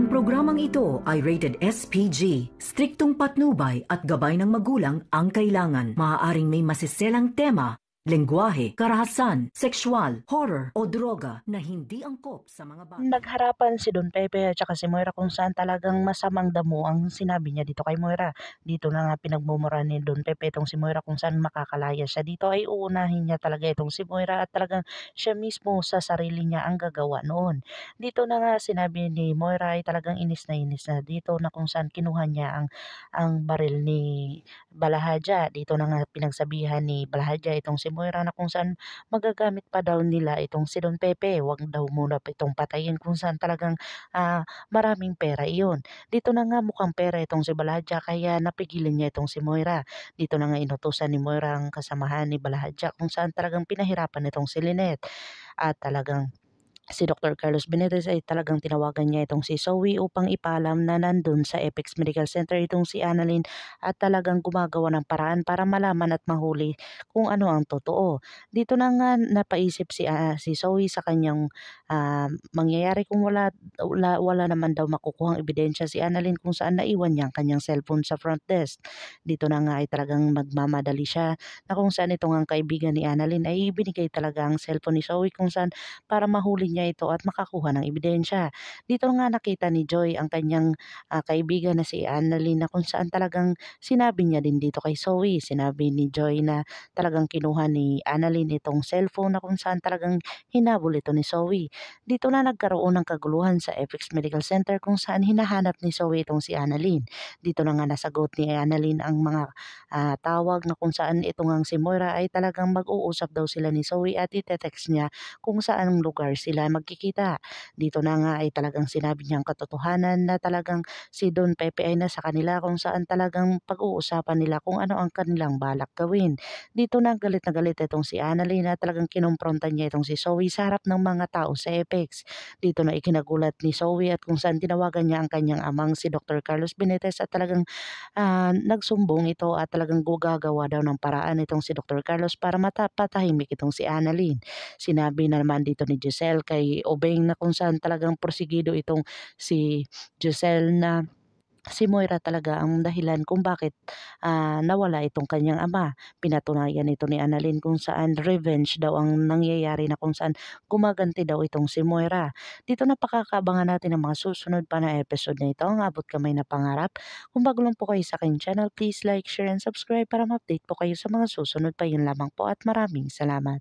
Ang programang ito ay rated SPG. Striktong patnubay at gabay ng magulang ang kailangan. Maaaring may masiselang tema, lengguwahe, karahasan, sexual, horror o droga na hindi angkop sa mga bata. Nagharapan si Don Pepe at saka si Moira kung saan talagang masamang damo ang sinabi niya dito kay Moira. Dito na nga pinagmumura ni Don Pepe itong si Moira kung saan makakalaya siya. Dito ay uunahin niya talaga itong si Moira at talagang siya mismo sa sarili niya ang gagawa noon. Dito na nga sinabi ni Moira ay talagang inis na dito na kung saan kinuha niya ang baril ni Balahadja. Dito na nga pinagsabihan ni Balahadja itong si Moira na kung saan magagamit pa daw nila itong si Don Pepe, wag daw muna itong patayin kung saan talagang maraming pera iyon. Dito na nga mukhang pera itong si Balahadja kaya napigilan niya itong si Moira. Dito na nga inutusan ni Moira ang kasamahan ni Balahadja kung saan talagang pinahirapan itong si Lynette at talagang si Dr. Carlos Benitez ay talagang tinawagan niya itong si Zoe upang ipaalam na nandun sa Apex Medical Center itong si Annalyn at talagang gumagawa ng paraan para malaman at mahuli kung ano ang totoo. Dito na nga napaisip si Zoe sa kanyang mangyayari kung wala naman daw makukuhang ebidensya si Annalyn kung saan naiwan niya ang kanyang cellphone sa front desk. Dito na nga ay talagang magmamadali siya na kung saan itong ang kaibigan ni Annalyn ay ibinigay talaga ang cellphone ni Zoe kung saan para mahuli niya ito at makakuha ng ebidensya. Dito nga nakita ni Joy ang kanyang kaibigan na si Annalyn na kung saan talagang sinabi niya din dito kay Zoe. Sinabi ni Joy na talagang kinuha ni Annalyn itong cellphone na kung saan talagang hinabol ito ni Zoe. Dito na nagkaroon ng kaguluhan sa FX Medical Center kung saan hinahanap ni Zoe itong si Annalyn. Dito na nga nasagot ni Annalyn ang mga tawag na kung saan ito ngang si Moira ay talagang mag-uusap daw sila ni Zoe at ite-text niya kung saan lugar sila magkikita. Dito na nga ay talagang sinabi niyang katotohanan na talagang si Don Pepe ay nasa kanila kung saan talagang pag-uusapan nila kung ano ang kanilang balak gawin. Dito na galit itong si Annalyn na talagang kinompronta niya itong si Zoe sa harap ng mga tao sa Apex. Dito na ikinagulat ni Zoe at kung saan tinawagan niya ang kanyang amang si Dr. Carlos Benitez at talagang nagsumbong ito at talagang gumagawa daw ng paraan itong si Dr. Carlos para patahimik itong si Annalyn. Sinabi na naman dito ni Giselle kay Obeng na kung saan talagang porsigido itong si Giselle na si Moira talaga ang dahilan kung bakit nawala itong kanyang ama. Pinatunayan ito ni Annalyn kung saan revenge daw ang nangyayari na kung saan gumaganti daw itong si Moira. Dito na pakakabangan natin ang mga susunod pa na episode na ito. Ang abot kamay na pangarap. Kung bago lang po kayo sa aking channel, please like, share, and subscribe para ma-update po kayo sa mga susunod pa. Yun lamang po at maraming salamat.